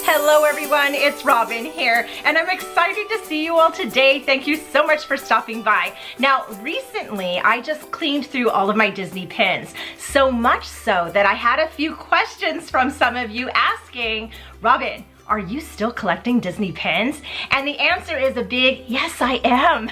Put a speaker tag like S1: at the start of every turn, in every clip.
S1: Hello everyone, it's Robin here, and I'm excited to see you all today. Thank you so much for stopping by. Now, recently, I just cleaned through all of my Disney pins, so much so that I had a few questions from some of you asking, Robin, are you still collecting Disney pins? And the answer is a big, yes, I am.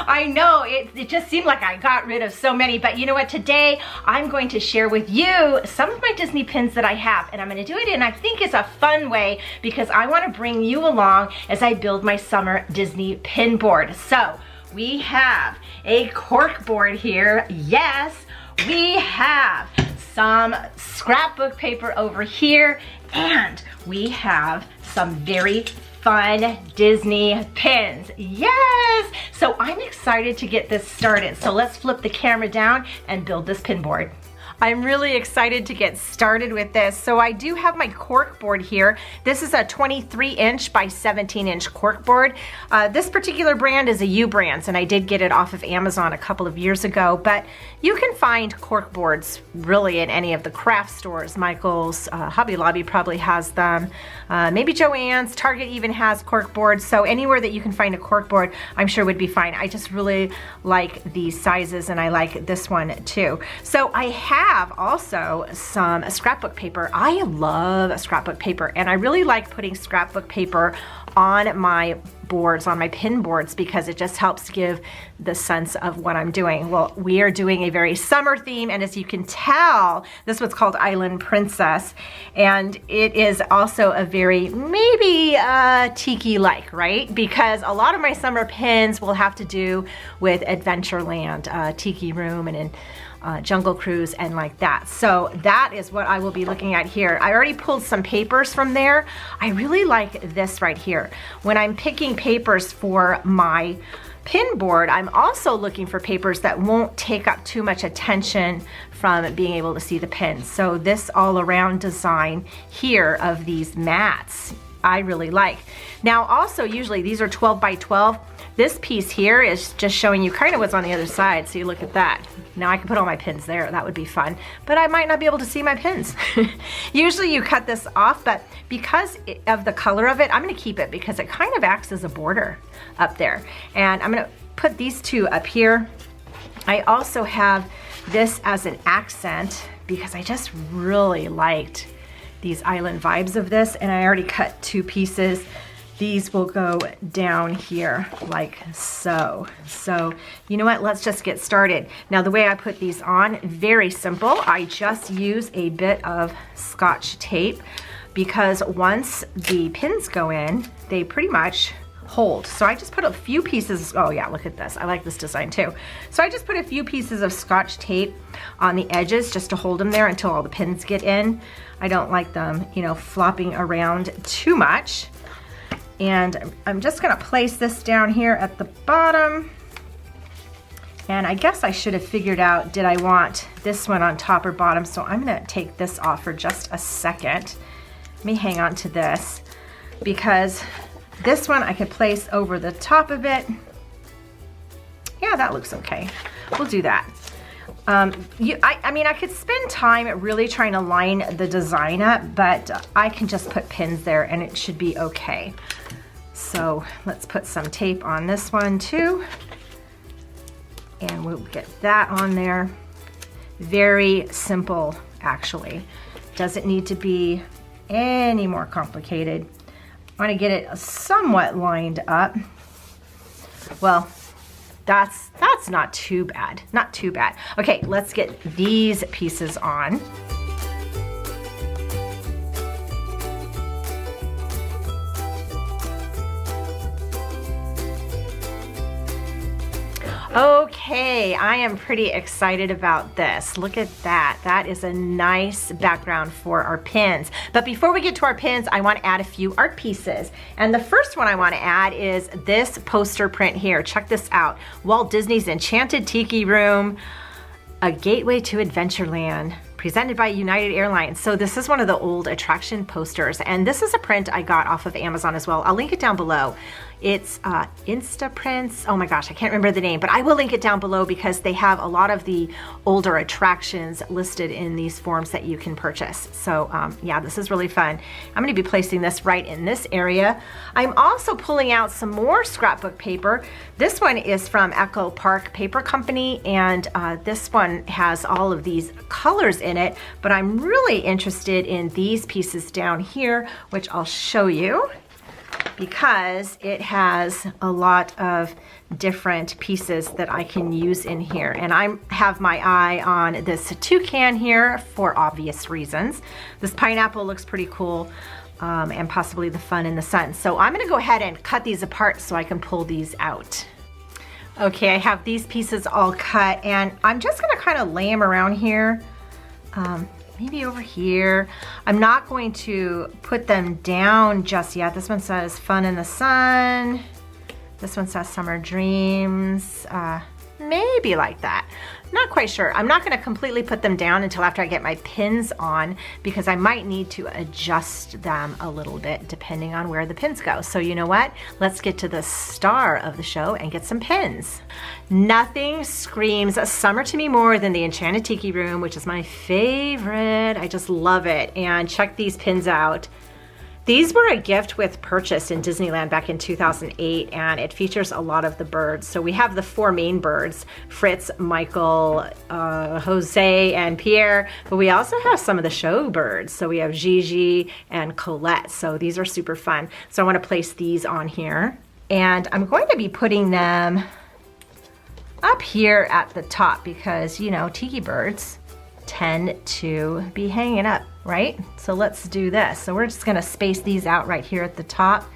S1: I know, it just seemed like I got rid of so many, but you know what? Today, I'm going to share with you some of my Disney pins that I have, and I'm gonna do it in, I think it's a fun way, because I wanna bring you along as I build my summer Disney pin board. So, we have a cork board here, yes. We have some scrapbook paper over here, and we have some very fun Disney pins. Yes! So I'm excited to get this started. So let's flip the camera down and build this pin board. I'm really excited to get started with this. So I do have my cork board here. This is a 23-inch by 17-inch cork board. This particular brand is a U Brands, and I did get it off of Amazon a couple of years ago, but you can find cork boards really in any of the craft stores. Michael's, Hobby Lobby probably has them. Maybe Joann's, Target even has cork boards. So anywhere that you can find a cork board, I'm sure would be fine. I just really like these sizes, and I like this one too. So I have also some scrapbook paper. I love scrapbook paper, and I really like putting scrapbook paper on my boards, on my pin boards, because it just helps give the sense of what I'm doing. Well, we are doing a very summer theme, and as you can tell, this one's called Island Princess, and it is also a very maybe tiki-like, right? Because a lot of my summer pins will have to do with Adventureland, Tiki Room, and Jungle Cruise and like that. So that is what I will be looking at here. I already pulled some papers from there. I really like this right here. When I'm picking papers for my pin board, I'm also looking for papers that won't take up too much attention from being able to see the pins. So this all around design here of these mats, I really like. Now also, usually these are 12 by 12. This piece here is just showing you kind of what's on the other side, so you look at that. Now I can put all my pins there, that would be fun, but I might not be able to see my pins. Usually you cut this off, but because of the color of it, I'm gonna keep it because it kind of acts as a border up there. And I'm gonna put these two up here. I also have this as an accent because I just really liked these island vibes of this, and I already cut two pieces. These will go down here like so. So, you know what? Let's just get started. Now, the way I put these on, very simple. I just use a bit of Scotch tape because once the pins go in, they pretty much hold. So I just put a few pieces, oh yeah, look at this. I like this design too. So I just put a few pieces of Scotch tape on the edges just to hold them there until all the pins get in. I don't like them, you know, flopping around too much. And I'm just gonna place this down here at the bottom. And I guess I should have figured out, did I want this one on top or bottom? So I'm gonna take this off for just a second. Let me hang on to this because this one I could place over the top of it. Yeah, that looks okay. We'll do that. I mean, I could spend time really trying to line the design up, but I can just put pins there and it should be okay. So let's put some tape on this one too. And we'll get that on there. Very simple, actually. Doesn't need to be any more complicated. I want to get it somewhat lined up. Well, that's not too bad, not too bad. Okay, let's get these pieces on. Okay, I am pretty excited about this. Look at that. That is a nice background for our pins. But before we get to our pins, I want to add a few art pieces. And the first one I want to add is this poster print here. Check this out. Walt Disney's Enchanted Tiki Room, a gateway to Adventureland. presented by United Airlines. So this is one of the old attraction posters, and this is a print I got off of Amazon as well. I'll link it down below. It's Instaprints. Oh my gosh, I can't remember the name, but I will link it down below because they have a lot of the older attractions listed in these forms that you can purchase. So yeah, this is really fun. I'm going to be placing this right in this area. I'm also pulling out some more scrapbook paper. This one is from Echo Park Paper Company, and this one has all of these colors in it, but I'm really interested in these pieces down here, which I'll show you, because it has a lot of different pieces that I can use in here. And I have my eye on this toucan here for obvious reasons. This pineapple looks pretty cool, and possibly the fun in the sun. So I'm gonna go ahead and cut these apart so I can pull these out. Okay, I have these pieces all cut, and I'm just gonna kind of lay them around here. Maybe over here. I'm not going to put them down just yet. This one says fun in the sun. This one says summer dreams. Maybe like that. Not quite sure. I'm not going to completely put them down until after I get my pins on, because I might need to adjust them a little bit depending on where the pins go. So you know what? Let's get to the star of the show and get some pins. Nothing screams summer to me more than the Enchanted Tiki Room, which is my favorite. I just love it. And check these pins out. These were a gift with purchase in Disneyland back in 2008, and it features a lot of the birds. So we have the four main birds, Fritz, Michael, Jose, and Pierre, but we also have some of the show birds. So we have Gigi and Colette. So these are super fun. So I want to place these on here, and I'm going to be putting them up here at the top because, you know, tiki birds tend to be hanging up, right? So let's do this. So we're just gonna space these out right here at the top.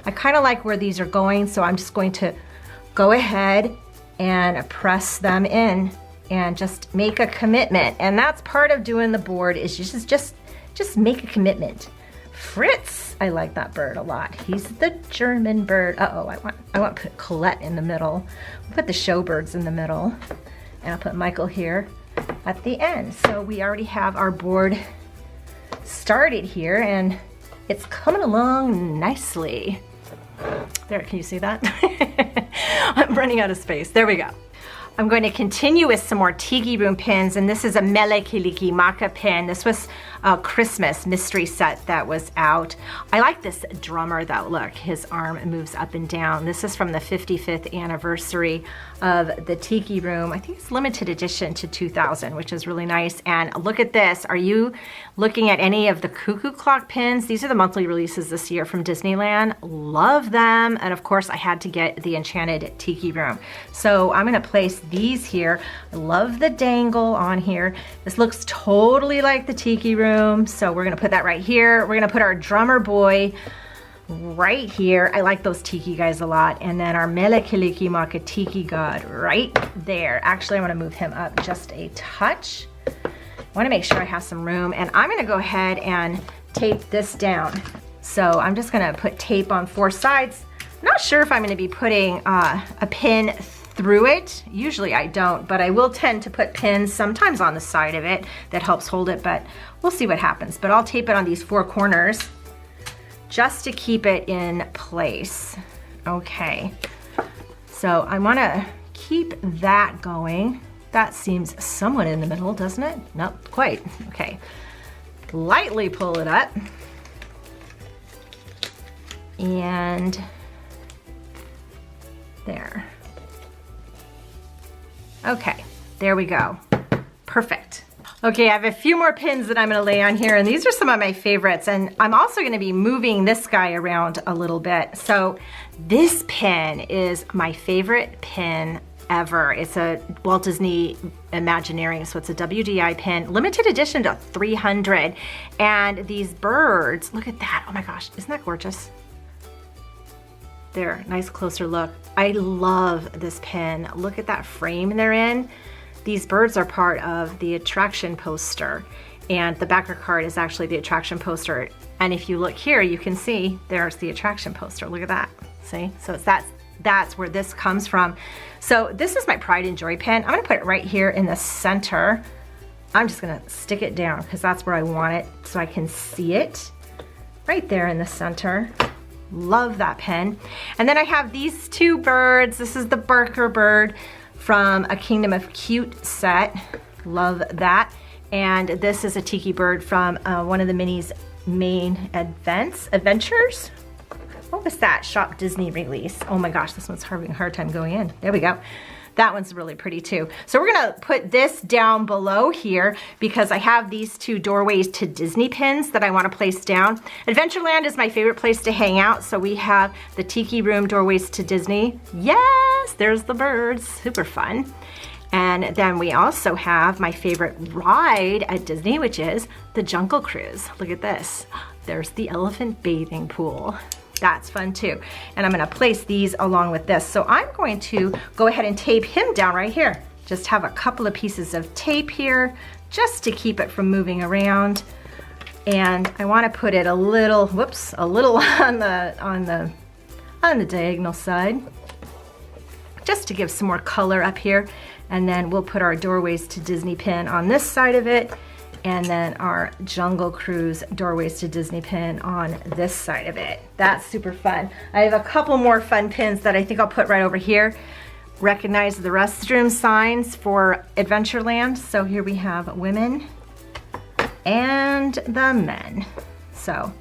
S1: I kind of like where these are going, so I'm just going to go ahead and press them in and just make a commitment. And that's part of doing the board, is just make a commitment. Fritz, I like that bird a lot. He's the German bird. Uh-oh, I want to put Colette in the middle. I'll put the show birds in the middle, and I'll put Michael here at the end. So we already have our board started here, and it's coming along nicely. There, can you see that? I'm running out of space. There we go. I'm going to continue with some more Tiki Room pins, and this is a Mele Kalikimaka pin. This was a Christmas mystery set that was out. I like this drummer though. Look, his arm moves up and down. This is from the 55th anniversary of the Tiki Room. I think it's limited edition to 2000, which is really nice. And look at this. Are you looking at any of the Cuckoo Clock pins? These are the monthly releases this year from Disneyland. Love them. And of course, I had to get the Enchanted Tiki Room. So I'm going to place these here. I love the dangle on here. This looks totally like the Tiki Room. So we're going to put that right here. We're going to put our drummer boy right here. I like those tiki guys a lot. And then our Mele Kalikimaka tiki god right there. Actually, I want to move him up just a touch. I want to make sure I have some room, and I'm going to go ahead and tape this down. So I'm just going to put tape on four sides. I'm not sure if I'm going to be putting a pin through it. Usually I don't, but I will tend to put pins sometimes on the side of it that helps hold it, but we'll see what happens. But I'll tape it on these four corners just to keep it in place. Okay, so I want to keep that going. That seems somewhat in the middle, doesn't it? Nope, quite. Okay, lightly pull it up, and there. Okay, there we go. Perfect. Okay, I have a few more pins that I'm going to lay on here, and these are some of my favorites, and I'm also going to be moving this guy around a little bit. So this pin is my favorite pin ever. It's a Walt Disney Imagineering, so it's a WDI pin, limited edition to 300. And these birds, look at that. Oh my gosh, isn't that gorgeous? There, nice closer look. I love this pin. Look at that frame they're in. These birds are part of the attraction poster, and the backer card is actually the attraction poster. And if you look here, you can see there's the attraction poster. Look at that. See? So it's that's where this comes from. So this is my Pride and Joy pin. I'm gonna put it right here in the center I'm just gonna stick it down because that's where I want it so I can see it right there in the center. Love that pen. And then I have these two birds. This is the Barker bird from a Kingdom of Cute set. Love that. And this is a tiki bird from one of the Minnie's main adventures. What was that? Shop Disney release. Oh my gosh, this one's having a hard time going in. There we go. That one's really pretty too. So we're gonna put this down below here because I have these two Doorways to Disney pins that I wanna place down. Adventureland is my favorite place to hang out. So we have the Tiki Room Doorways to Disney. Yes, there's the birds, super fun. And then we also have my favorite ride at Disney, which is the Jungle Cruise. Look at this. There's the elephant bathing pool. That's fun too. And I'm gonna place these along with this. So I'm going to go ahead and tape him down right here. Just have a couple of pieces of tape here just to keep it from moving around. And I wanna put it a little, whoops, a little on the diagonal side, just to give some more color up here. And then we'll put our Doorways to Disney pin on this side of it, and then our Jungle Cruise Doorways to Disney pin on this side of it. That's super fun. I have a couple more fun pins that I think I'll put right over here. Recognize the restroom signs for Adventureland. So here we have women and the men. So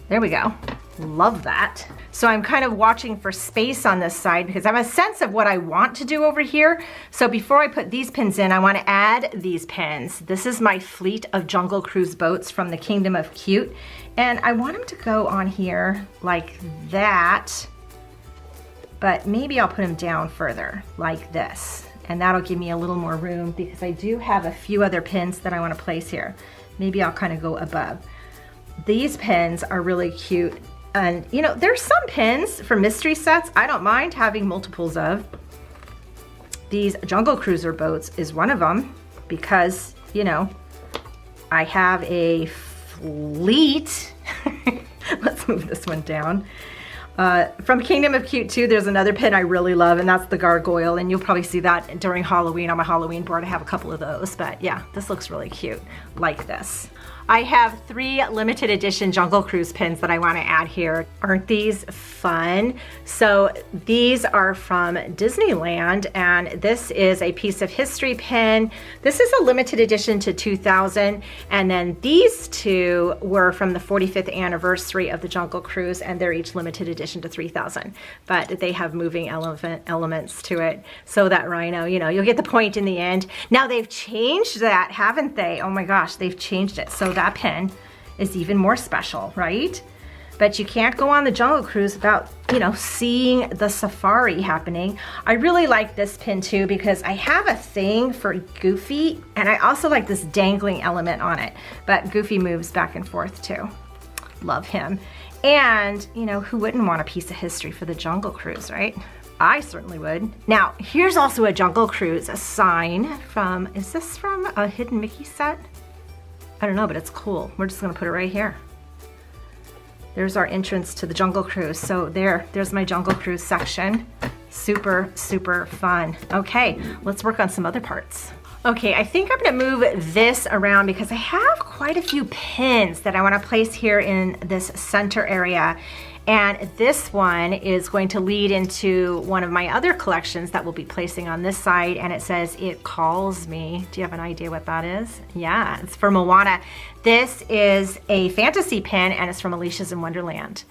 S1: there we go. Love that. So I'm kind of watching for space on this side because I have a sense of what I want to do over here. So before I put these pins in, I want to add these pins. This is my fleet of Jungle Cruise boats from the Kingdom of Cute. And I want them to go on here like that, but maybe I'll put them down further like this. And that'll give me a little more room because I do have a few other pins that I want to place here. Maybe I'll kind of go above. These pins are really cute. And you know, there's some pins for mystery sets I don't mind having multiples of. These Jungle Cruiser boats is one of them because, you know, I have a fleet. Let's move this one down. From Kingdom of Cute too, there's another pin I really love, and that's the gargoyle, and you'll probably see that during Halloween on my Halloween board. I have a couple of those, but yeah, this looks really cute, like this. I have 3 limited edition Jungle Cruise pins that I want to add here. Aren't these fun? So these are from Disneyland, and this is a piece of history pin. This is a limited edition to 2000, and then these 2 were from the 45th anniversary of the Jungle Cruise, and they're each limited edition to 3000, but they have moving elements to it. So that rhino, you know, you'll get the point in the end. Now they've changed that, haven't they? Oh my gosh, they've changed it. So that pin is even more special, right? But you can't go on the Jungle Cruise without, you know, seeing the safari happening. I really like this pin too because I have a thing for Goofy, and I also like this dangling element on it. But Goofy moves back and forth too. Love him. And, you know, who wouldn't want a piece of history for the Jungle Cruise, right? I certainly would. Now, here's also a Jungle Cruise, a sign from, is this from a Hidden Mickey set? I don't know, but it's cool. We're just gonna put it right here. There's our entrance to the Jungle Cruise. So there's my Jungle Cruise section. Super, super fun. Okay, let's work on some other parts. Okay, I think I'm gonna move this around because I have quite a few pins that I wanna place here in this center area. And this one is going to lead into one of my other collections that we'll be placing on this side, and it says, "It Calls Me." Do you have an idea what that is? Yeah, it's for Moana. This is a fantasy pin, and it's from Alicia's in Wonderland.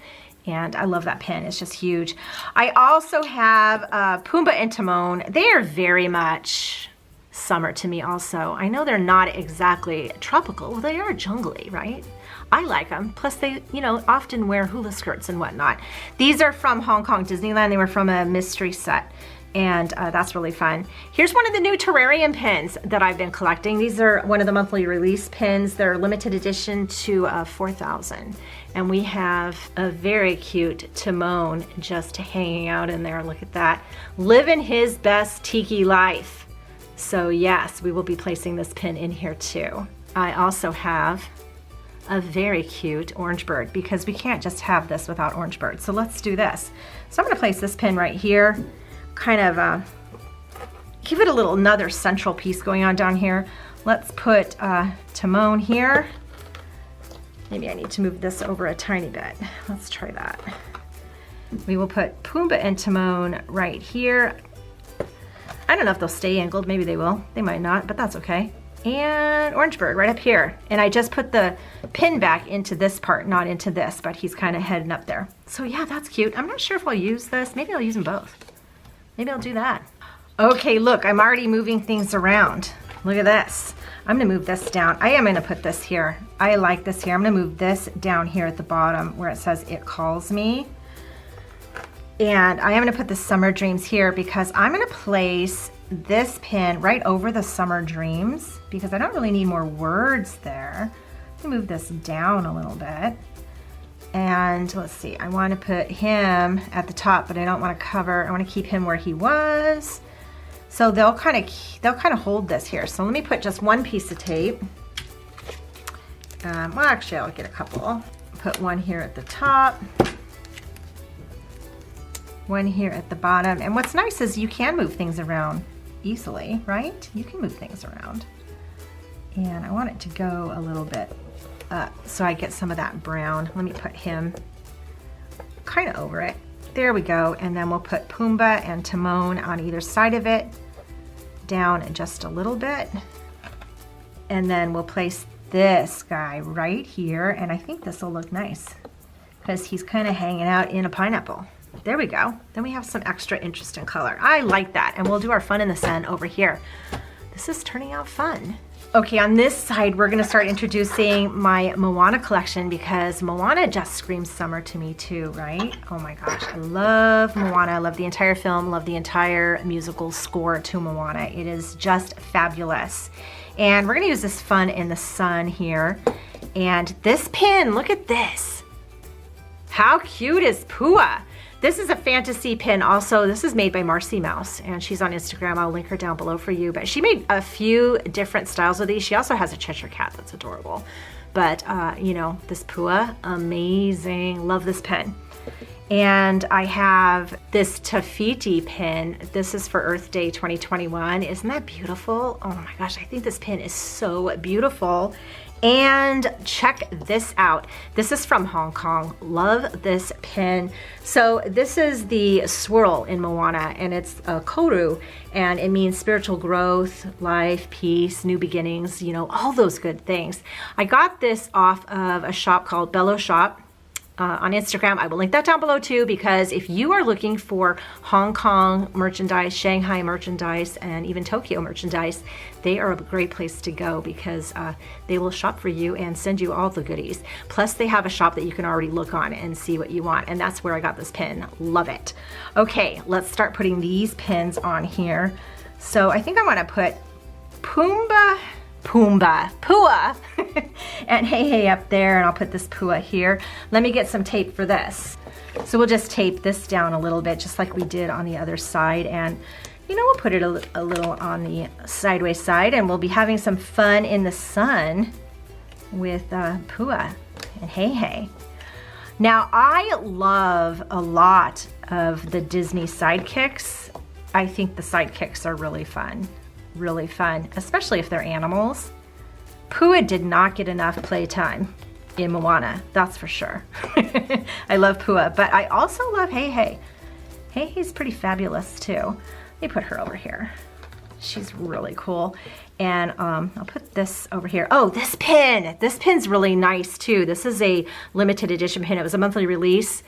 S1: And I love that pin, it's just huge. I also have Pumbaa and Timon. They are very much summer to me also. I know they're not exactly tropical, well, they are jungly, right? I like them. Plus they, you know, often wear hula skirts and whatnot. These are from Hong Kong Disneyland. They were from a mystery set, and that's really fun. Here's one of the new terrarium pins that I've been collecting. These are one of the monthly release pins. They're limited edition to 4000. And we have a very cute Timon just hanging out in there. Look at that. Living his best tiki life. So yes, we will be placing this pin in here too. I also have a very cute orange bird because we can't just have this without orange bird. So let's do this. So I'm gonna place this pin right here, kind of give it a little another central piece going on down here. Let's put Timon here. Maybe I need to move this over a tiny bit. Let's try that. We will put Pumbaa and Timon right here. I don't know if they'll stay angled. Maybe they will. They might not, but that's okay. And Orange Bird right up here. And I just put the pin back into this part, not into this, but he's kind of heading up there. So yeah, that's cute. I'm not sure if I'll use this. Maybe I'll use them both. Maybe I'll do that. Okay, look, I'm already moving things around. Look at this. I'm gonna move this down. I am gonna put this here. I like this here. I'm gonna move this down here at the bottom where it says "It Calls Me." And I am gonna put the Summer Dreams here because I'm gonna place this pin right over the Summer Dreams because I don't really need more words there. Let me move this down a little bit. And let's see, I wanna put him at the top, but I don't wanna cover, I wanna keep him where he was. So they'll kind of hold this here. So let me put just one piece of tape. Well, actually, I'll get a couple. Put one here at the top, one here at the bottom. And what's nice is you can move things around easily, right? You can move things around. And I want it to go a little bit up so I get some of that brown. Let me put him kind of over it. There we go, and then we'll put Pumbaa and Timon on either side of it, down just a little bit. And then we'll place this guy right here, and I think this will look nice because he's kind of hanging out in a pineapple. There we go. Then we have some extra interest in color. I like that, and we'll do our fun in the sun over here. This is turning out fun. Okay, on this side, we're gonna start introducing my Moana collection because Moana just screams summer to me too, right? Oh my gosh, I love Moana. I love the entire film, love the entire musical score to Moana. It is just fabulous. And we're gonna use this fun in the sun here. And this pin, look at this. How cute is Pua? This is a fantasy pin also. This is made by Marcy Mouse, and she's on Instagram. I'll link her down below for you. But she made a few different styles of these. She also has a Cheshire Cat that's adorable. But, you know, this Pua, amazing. Love this pin. And I have this Tafiti pin. This is for Earth Day 2021. Isn't that beautiful? Oh my gosh, I think this pin is so beautiful. And check this out. This is from Hong Kong. Love this pin. So this is the swirl in Moana, and it's a koru, and it means spiritual growth, life, peace, new beginnings, you know, all those good things. I got this off of a shop called Bello Shop. On Instagram. I will link that down below too, because if you are looking for Hong Kong merchandise, Shanghai merchandise, and even Tokyo merchandise, they are a great place to go because they will shop for you and send you all the goodies. Plus they have a shop that you can already look on and see what you want, and that's where I got this pin. Love it. Okay, let's start putting these pins on here. So I think I want to put Pua, and Hey up there, and I'll put this Pua here. Let me get some tape for this. So we'll just tape this down a little bit, just like we did on the other side, and you know, we'll put it a little on the sideways side, and we'll be having some fun in the sun with Pua and Hey. Now, I love a lot of the Disney sidekicks. I think the sidekicks are really fun, especially if they're animals. Pua did not get enough playtime in Moana, that's for sure. I love Pua, but I also love Hey. Hey's pretty fabulous too. Let me put her over here. She's really cool. And I'll put this over here. Oh, this pin. This pin's really nice too. This is a limited edition pin. It was a monthly release.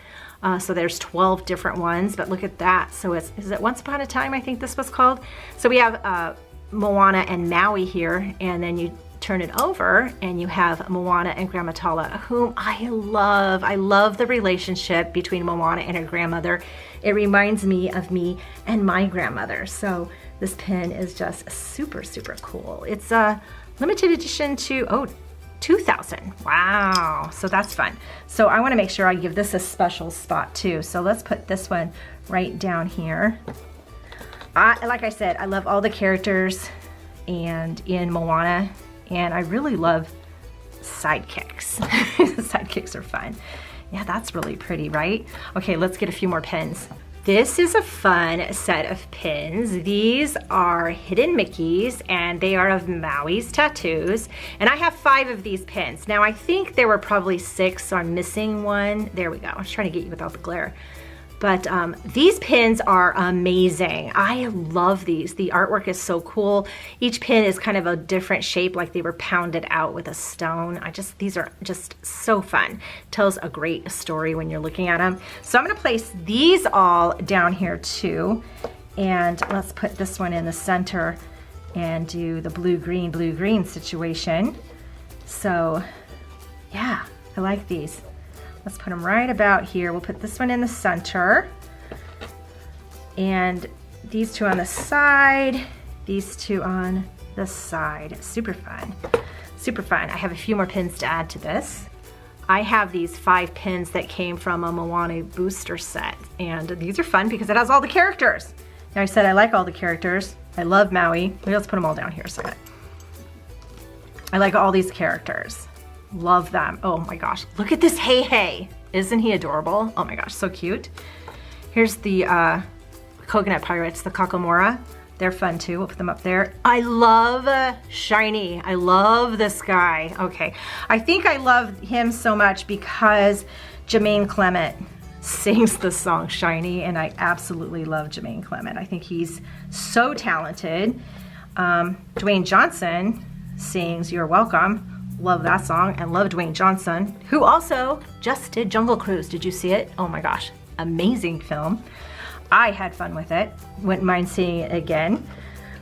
S1: So there's 12 different ones, but look at that. So is it Once Upon a Time, I think this was called? So we have Moana and Maui here, and then you turn it over and you have Moana and Grandma Tala, whom I love. I love the relationship between Moana and her grandmother. It reminds me of me and my grandmother. So this pin is just super, super cool. It's a limited edition to 2000. Wow, so that's fun. So I want to make sure I give this a special spot too. So let's put this one right down here. Like I said, I love all the characters and in Moana, and I really love sidekicks. Sidekicks are fun. Yeah, that's really pretty, right? Okay, let's get a few more pins. This is a fun set of pins. These are hidden Mickeys and they are of Maui's tattoos. And I have 5 of these pins. Now I think there were probably 6, so I'm missing one. There we go. I was trying to get you without the glare. But these pins are amazing. I love these. The artwork is so cool. Each pin is kind of a different shape, like they were pounded out with a stone. These are just so fun. Tells a great story when you're looking at them. So I'm gonna place these all down here too. And let's put this one in the center and do the blue-green situation. So yeah, I like these. Let's put them right about here. We'll put this one in the center and these 2 on the side, these 2 on the side. Super fun, super fun. I have a few more pins to add to this. I have these 5 pins that came from a Moana booster set, and these are fun because it has all the characters. Now I said I like all the characters. I love Maui. Let's put them all down here a second. I like all these characters. Love them. Oh my gosh, look at this Hey. Isn't he adorable? Oh my gosh, so cute. Here's the coconut pirates, the Kakamora. They're fun too. We'll put them up there. I love Shiny. I love this guy. Okay, I think I love him so much because Jermaine Clement sings the song Shiny, and I absolutely love Jermaine Clement. I think he's so talented. Dwayne Johnson sings You're Welcome. Love that song and love Dwayne Johnson, who also just did Jungle Cruise. Did you see it? Oh my gosh, amazing film. I had fun with it. Wouldn't mind seeing it again.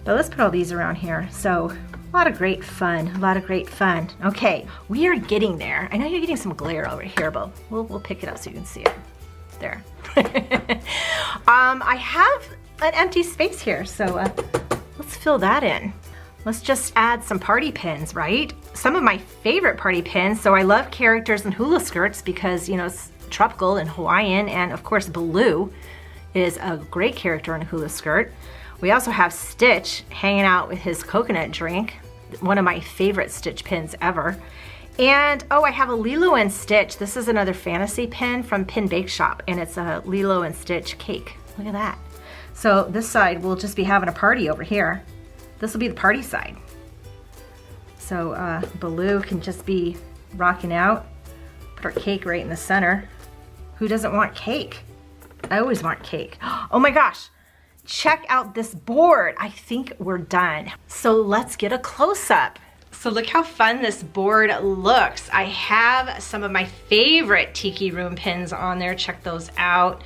S1: But let's put all these around here. So a lot of great fun, a lot of great fun. Okay, we are getting there. I know you're getting some glare over here, but we'll pick it up so you can see it. There. I have an empty space here, so let's fill that in. Let's just add some party pins, right? Some of my favorite party pins. So I love characters and hula skirts because, you know, it's tropical and Hawaiian, and of course Baloo is a great character in a hula skirt. We also have Stitch hanging out with his coconut drink, one of my favorite Stitch pins ever. And oh, I have a Lilo and Stitch. This is another fantasy pin from Pin Bake Shop, and it's a Lilo and Stitch cake. Look at that. So this side we'll just be having a party over here. This will be the party side. So Baloo can just be rocking out. Put our cake right in the center. Who doesn't want cake? I always want cake. Oh my gosh, check out this board. I think we're done. So let's get a close-up. So look how fun this board looks. I have some of my favorite Tiki Room pins on there. Check those out.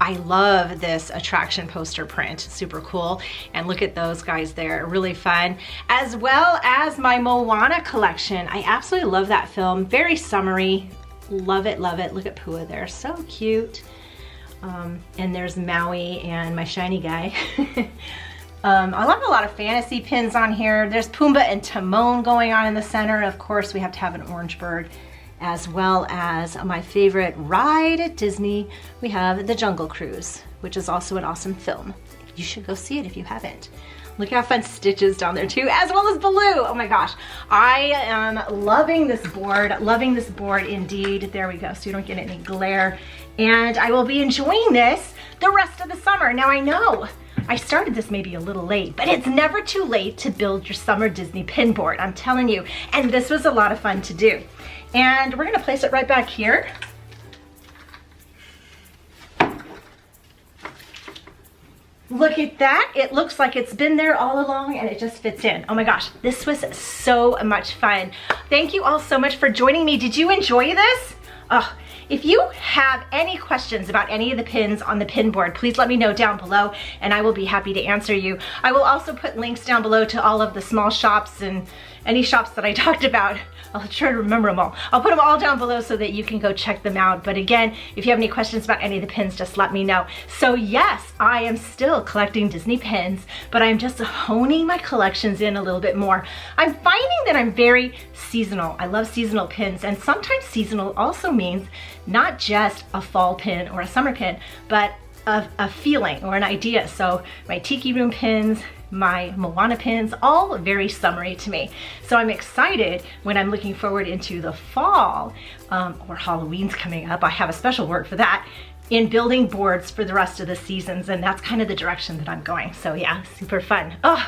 S1: I love this attraction poster print, super cool. And look at those guys there, really fun. As well as my Moana collection. I absolutely love that film, very summery. Love it, love it. Look at Pua there, so cute. And there's Maui and my shiny guy. I love a lot of fantasy pins on here. There's Pumbaa and Timon going on in the center. Of course, we have to have an orange bird, as well as my favorite ride at Disney. We have the Jungle Cruise, which is also an awesome film. You should go see it if you haven't. Look how fun Stitch is down there too, as well as Baloo. Oh my gosh, I am loving this board indeed. There we go, so you don't get any glare. And I will be enjoying this the rest of the summer. Now I know I started this maybe a little late, but it's never too late to build your summer Disney pin board, I'm telling you. And this was a lot of fun to do. And we're gonna place it right back here. Look at that, it looks like it's been there all along and it just fits in. Oh my gosh, this was so much fun. Thank you all so much for joining me. Did you enjoy this? Oh, if you have any questions about any of the pins on the pin board, please let me know down below and I will be happy to answer you. I will also put links down below to all of the small shops and any shops that I talked about. I'll try to remember them all. I'll put them all down below so that you can go check them out. But again, if you have any questions about any of the pins, just let me know. So yes, I am still collecting Disney pins, but I'm just honing my collections in a little bit more. I'm finding that I'm very seasonal. I love seasonal pins, and sometimes seasonal also means not just a fall pin or a summer pin, but a feeling or an idea. So my Tiki Room pins, my Moana pins, all very summery to me. So I'm excited when I'm looking forward into the fall, or Halloween's coming up. I have a special word for that, in building boards for the rest of the seasons, and that's kind of the direction that I'm going. So yeah, super fun. Oh,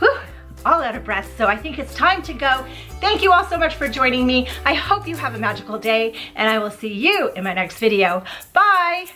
S1: whew, all out of breath. So I think it's time to go. Thank you all so much for joining me. I hope you have a magical day, and I will see you in my next video. Bye.